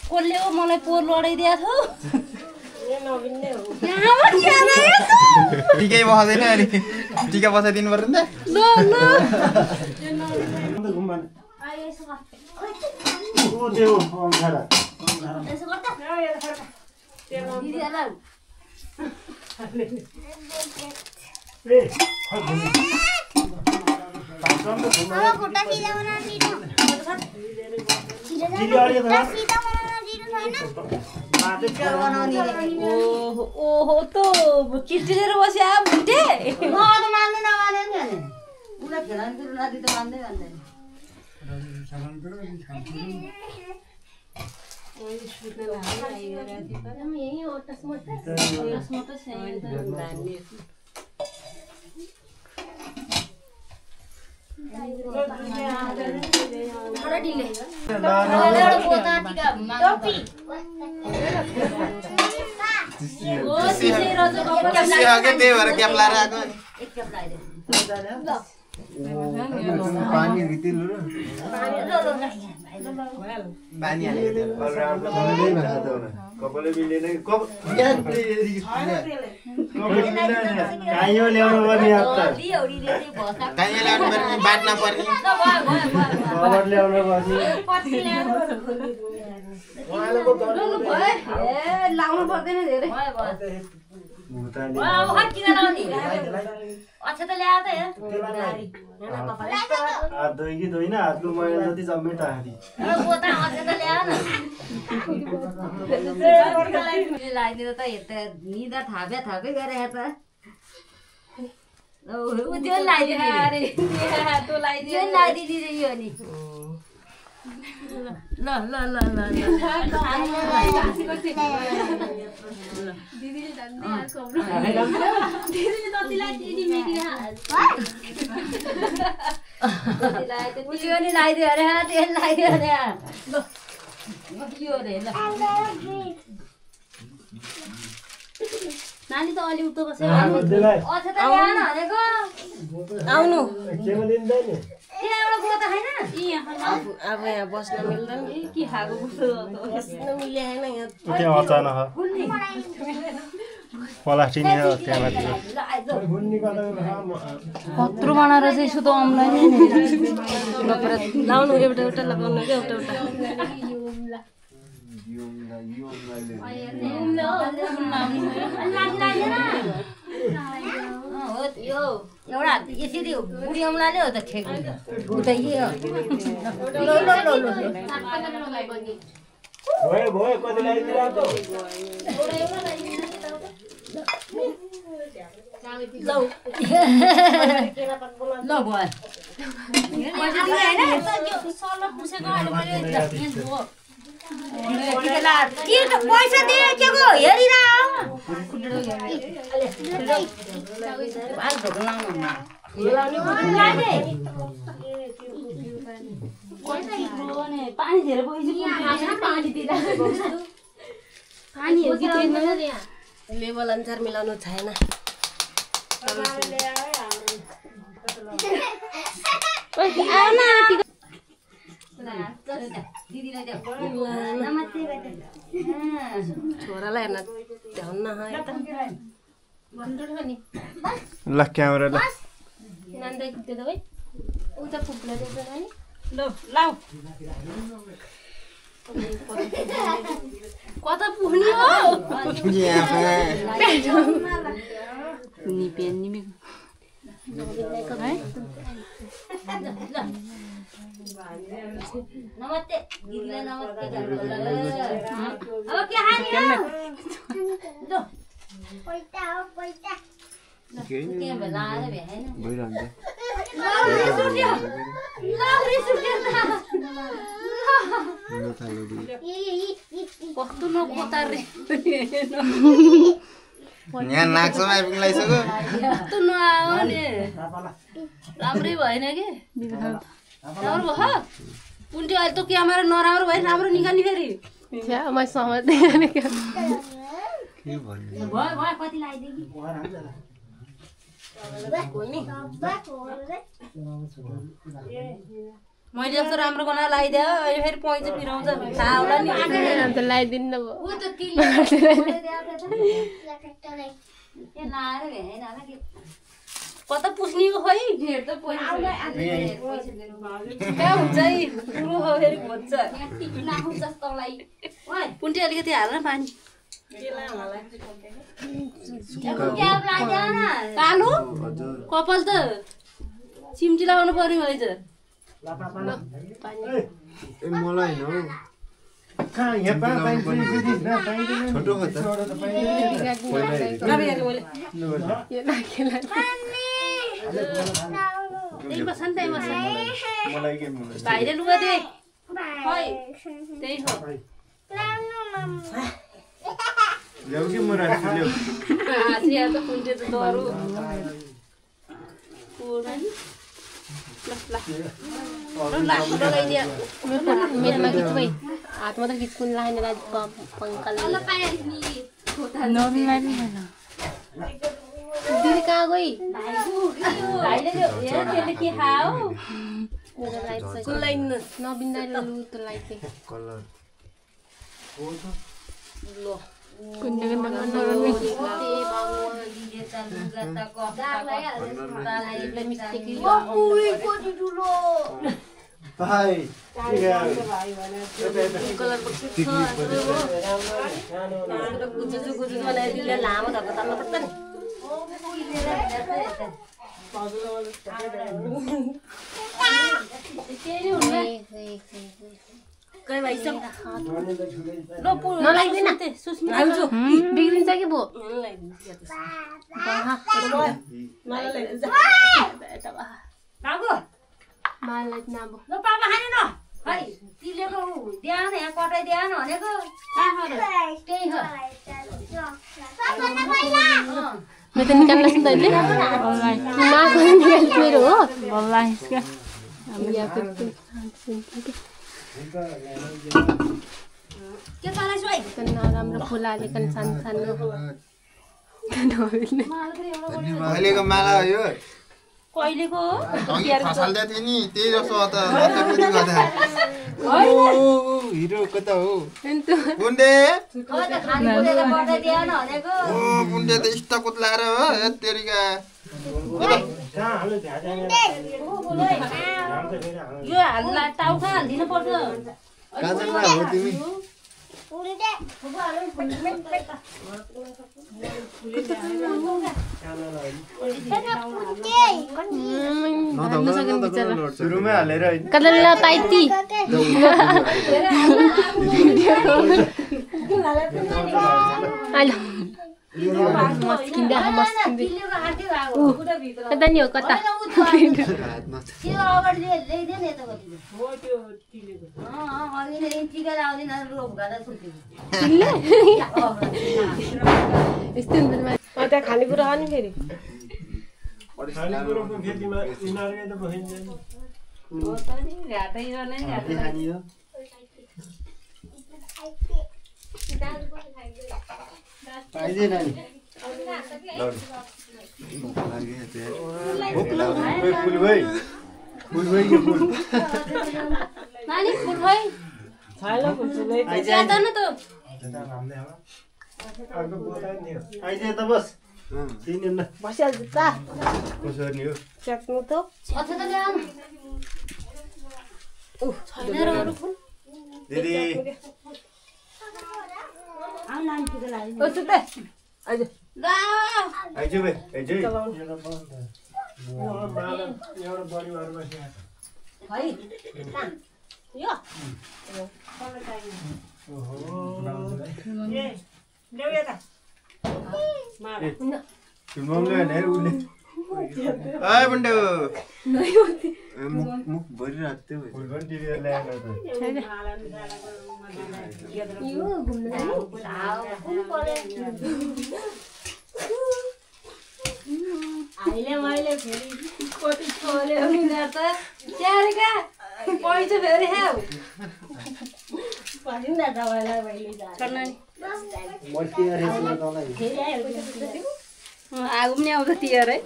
कसले हो मलाई पोर लडाइदिया थियो टिकै बस्दैन अनि टिका बसाइदिनु पर्यो नि ल ल ओहो त चिल्चिलेर बस्या भुटे त्यही भएर क्याप लाएर आएको पानी कपालै मिलेन काइयो ल्याउनु पर्ने काइयो ल्याउनु पर्ने बाट्न पर्ने कवर ल्याउनु पर्ने लाउनु पर्दैन धेरै कि धोइन हातको मैला जति जम्मै टाढी लगाइदिएर त हेर्दा निदा थापे थापे गरे त त्यो लगाइदिदियो यो नि ल ल ल ल दिदीले जान्दै आको दिदीले नतिलाई दिदी मेकिरा उयो नि लगाइदियो अरे तेल लगाइदियो अरे ल यो रे ल नानी त अलि उतो बस्यो अझ त ल्याउन भनेको आउनु केमा दिँदैन एउटा गोता छैन अब यहाँ बस्न मिल्दैन के खाएको बस्न मिलेन यहाँ त्यो अचानक प्लास्टिक नि त्यहाँ माथि कत्रो बनाएर चाहिँ यसो त अम्लाई नै लाउनु एउटा एउटा लगाउनु कि एउटा एउटा एउटा यसरी बुढी औँलाले हो त ठेक उतै भयो भयो कति लगाइदिरहेको ल भयो पैसा दिएको हेरिरह पानी धेरै लेभल अनुसार मिलाउनु छैन छोरालाई हेर्न ध्याउन्न ल क्यामेरा ल कता पुग्ने हो नमस्ते दिदीलाई नमस्ते अब के हानी हो पैसा हो पैसा के बेला आएर भ्याएन भइरहन्छ कस्तो नकोतार रे यहाँ नाक्समा आइपुग्न लागिसक्यो कस्तो नआयो नि राम्रै भएन कि राम्रो भयो कुन्टी अहिले त क्यामेरा नराम्रो भयो राम्रो निकाल्ने फेरि म समझ्दैन के भन्नु भयो कति लगाइदिए मैले जस्तो राम्रो बनाएर लगाइदियो अहिले फेरि पैँच फिराउँछ थाहा होला नि अन्त लगाइदिनु न ऊ त कता पुस्ने हो खोइ भेट त पैसा कहाँ हुन्छ है पुरो हो फेरि खोज्छ पुन्टी अलिकति हाल न पानी कालो कपाल त चिम्टी लगाउनु पर्यो है त मलाई न छोटो हो त भाइले लुगा दे त्यही हो ल्याउ कि म राख्छु ल्याउ आजिया त पुन्टे त दरो मेरोमा खिच भाइ हातमा त खिच्कुन लाग्ने पङ्कल दिदी कहाँ गई नबिन्दा लु त लाइट लामो धक्का तान्नु पर्छ नि बिग्रिन्छ कि भो मैं तो निकालना सुन दे माँ को निकाल मेरो हो वल्लाहि या फिर के पाला सोइ कन्ना राम्रो फुलाले कन सान सान अहिलेको माला हो यो कहिलेको खसाल्दै थियो नि त्यही जस्तो त लत्ते गर्दा हिरो कता हो पुण्डे पुण्डे त स्टकुत लाएर हो तेरिका यो हाल्ला टाउका हाल्दिनु पर्छ काजलमा हो तिमी सुरुमै हालेर कलरला पाइती हेलो मस्किन्दा कता नि हो कता त्यहाँ खानेकुरा हो नि फेरि खानेकुरोको खेतीमा यिनीहरूले त बसिन्छ नानी फुल भाइ ज्यादा न त आइज त बस बसिहाल्छ त कसरी हो सक्नु त छ त ल्याउनु छैन र अरु फुल दिदी आउ नानीको लागि ओ सुते आइज ल आइज बे आइज एउटा परिवार बस्या है यो आइ पुण्डे मुख भरिरहेको अहिले मैले फेरि कति छोले उनीहरु त च्यारेका पैसा फेरि हाउ पढिन्दा दबाईलाई मैले जाने आगो पनि आउँछ तिहार है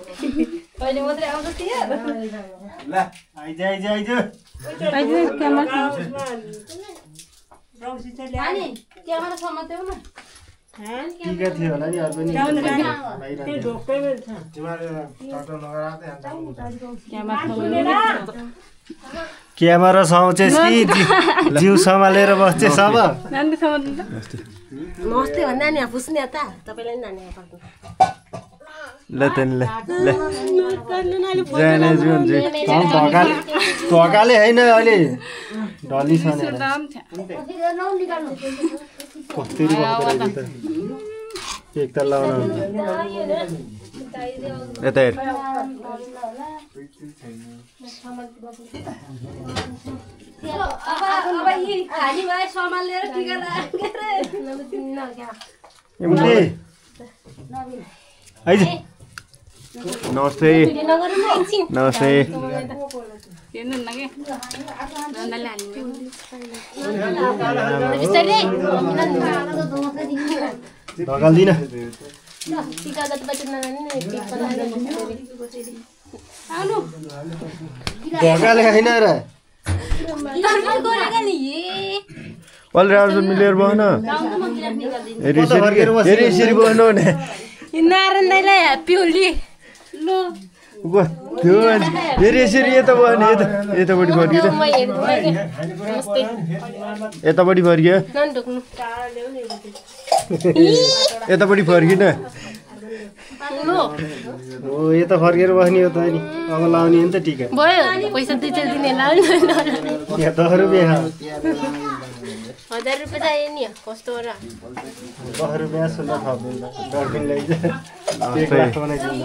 कहिले मात्रै आउँछ तिहार ल आइज आइज आइज अनि क्यामेरा समात्यौ न टिका थियो होला नि अरू पनि क्यामेरा समाउँछस् कि जिउ सम्हालेर बस्छे सब नमस्ते भन्दा नि पुस्ने त तपाईलाई नि नानी ल तन ल जाने जुन धकाले हैन अलि डली छ नि कस्तरी बस्दै त एक त लाउन यता हेर अब यी खाली भए सम्हालेर टिका एमले आइज नमस्ते नमस्ते ढकाल्दिन ढकाले होइन र अलि मिलेर बस्न यसरी बस्नु भने नारायण दाइलाई ह्याप्पी होली त्यो यसरी यता बस्ने यतापट्टि फर्कियो यतापट्टि फर्कियो यतापट्टि फर्किन हो यता फर्केर बस्ने हो त नि अब लाउने नि त टिका भयो पैसा 2-4 दिने लाउने यहाँ 10 रुपियाँ 1000 रुपियाँ चाहियो नि कस्तो हो र 10 रुपियाँ सुन्न थप्दैन डल्फिन लैजा 1 लाख बनाइदिनु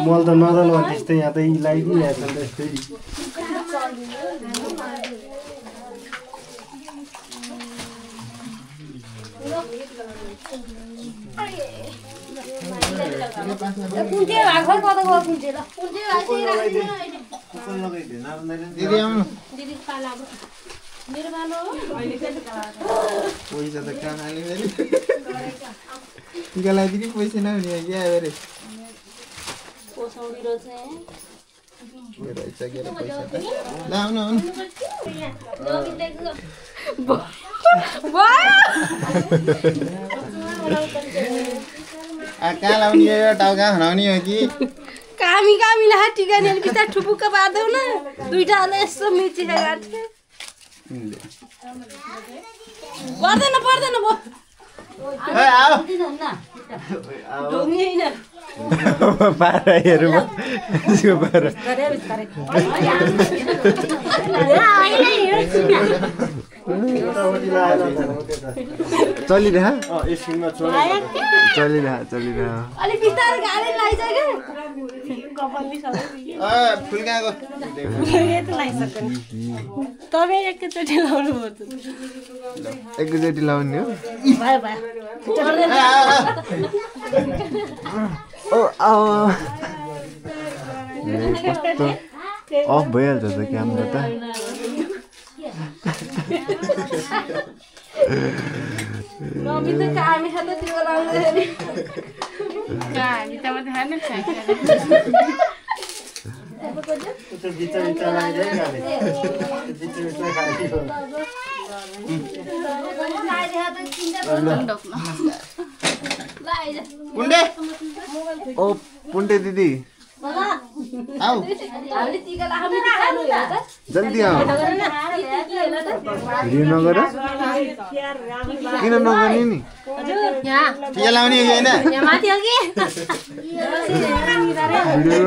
मल त नदल भने त्यस्तै यहाँ त लगाइदिइहाल्छ नि त यस्तै दिदी आउनु मेरो बालो पैसा त कहाँ हाल्यो फेरि टिका लगाइदिने पैसा नहुने क्या अरे पोसाउडी रहेछ मेरो इच्छा पैसा त ल आउनु आउनु कहाँ लाउने यो टाउका हराउने हो कि कामी ला टिका नि बिस्ता ठुपुक्क पार्दैउ न दुईटा हाले यसो मिर्ची खाइराथे पर्दैन भो ए आऊ ढोङ्गी हैन पारा हेरौँ यसको पारा चलिरह चलिरह अलि बिस्तारै गाडी लाइछ के फुल कहाँको तपाईँ एकैचोटि लाउनु पर्छ एकैचोटि लाउने हो कस्तो अफ भइहाल्छ त क्यामेरा त नमी त कामी खाँदा त्यो लाउँदाखेरि हामी त मात्रै खानु खान्छ बिचा लाग्दैन पुण्डे ओ पुण्डे दिदी आऊ हामीले टिका लाउने खानु हेर त जल्दी आऊ भिडियो नगर किन नगर्ने नि यहाँ टिका लाउने हो हैन यहाँ माथि हो कि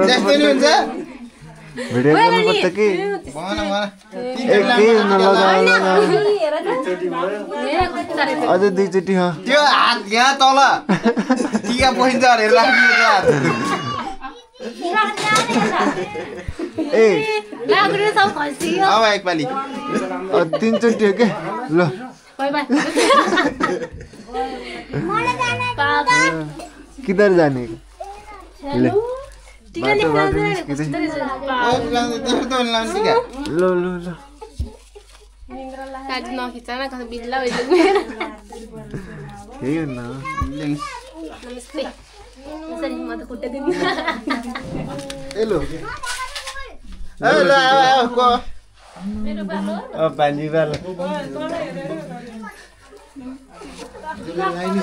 जस्तो नि हुन्छ भिडियो गर्नुपर्छ कि भन अझै 2 चोटि त्यो हात यहाँ तल टिका पोइन्छ हेरेर राख्नु ए लाग्नु सब खसियो अब एकपाली 3 चोटि हो के ल बाइ बाइ किधर जाने ले टिका निकाल्नु लो आज नखिच्न कसो बिल्ला भइसक्यो त्यही हो न नमस्ते यसरी म त खुट्टा दिनु एलो एलो आऊ को मेरो बालो पानी बाल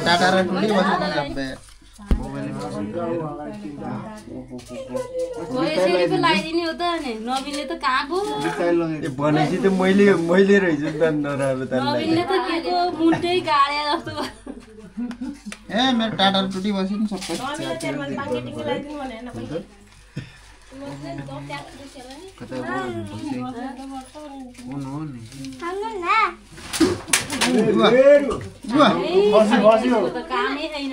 टाटा र टुटी बस्नु अबे यसरी पो लगाइदिने हो त नि नबिनले त कहाँको भनेपछि त मैले रहेछु नि त नराम्रो त नबिनले त के को मुन्टै गाड्या जस्तो ए मेरो टाटा र टुटी बस्यो नि सबै कता बस्यो त कामै छैन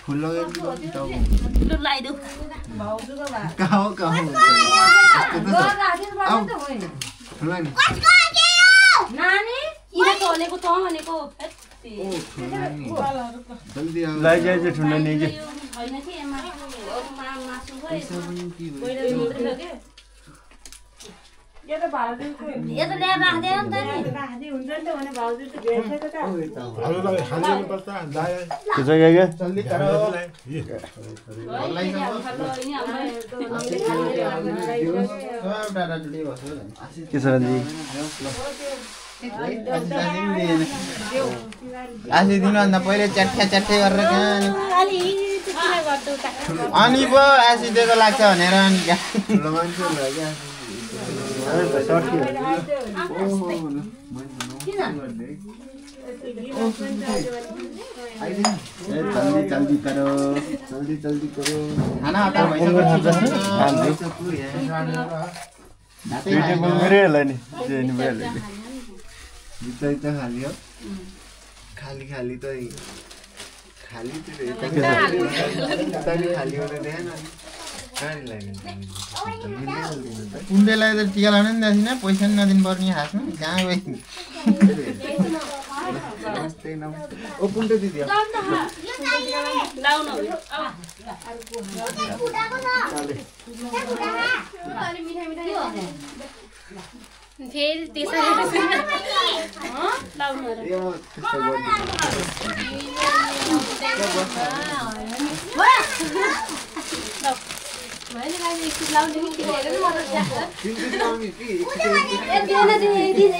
फुल लगाइदिनु लु लगाइदेऊ कहाँ नानी किनेको भनेको त भनेको जल्दी आऊ लागिहाल्छ ठुलो नि के छैन कि एमा अरूमा मासु खै यो त ल्याएर राख्दैन नि के छ क्या जल्दी करो टाटा टुटी बस्यो के छ रन्जी आशी दिनुभन्दा पहिले च्याठ्या गरेर कहाँ अनि पो आशी दिएको लाग्छ भनेर अनि ठुलो मान्छे होला क्या जल्दी करो खाना आता मेरै होला नि भित्रै त खाली हो खाली त खाली खाली हुँदैन कुण्डेलाई त टिका लाउनु नि दासिन पैसा नि नदिनु पर्ने खासमा कहाँ गयो ओ कुण्डे दिदी फेरि त्यसरी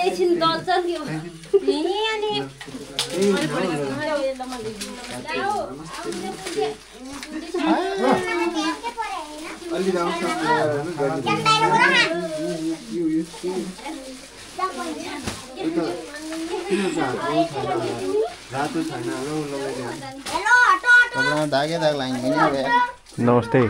एकछिन दल्छ नि अलि रातो छैन दागे दाग लाग्ने नमस्ते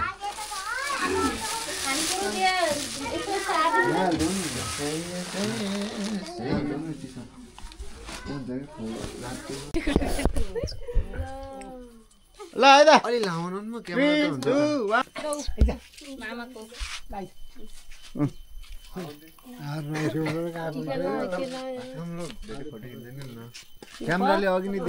ल है त अलि लाउनु म क्यामेरा त हुन्छ क्यामेराले अघि नै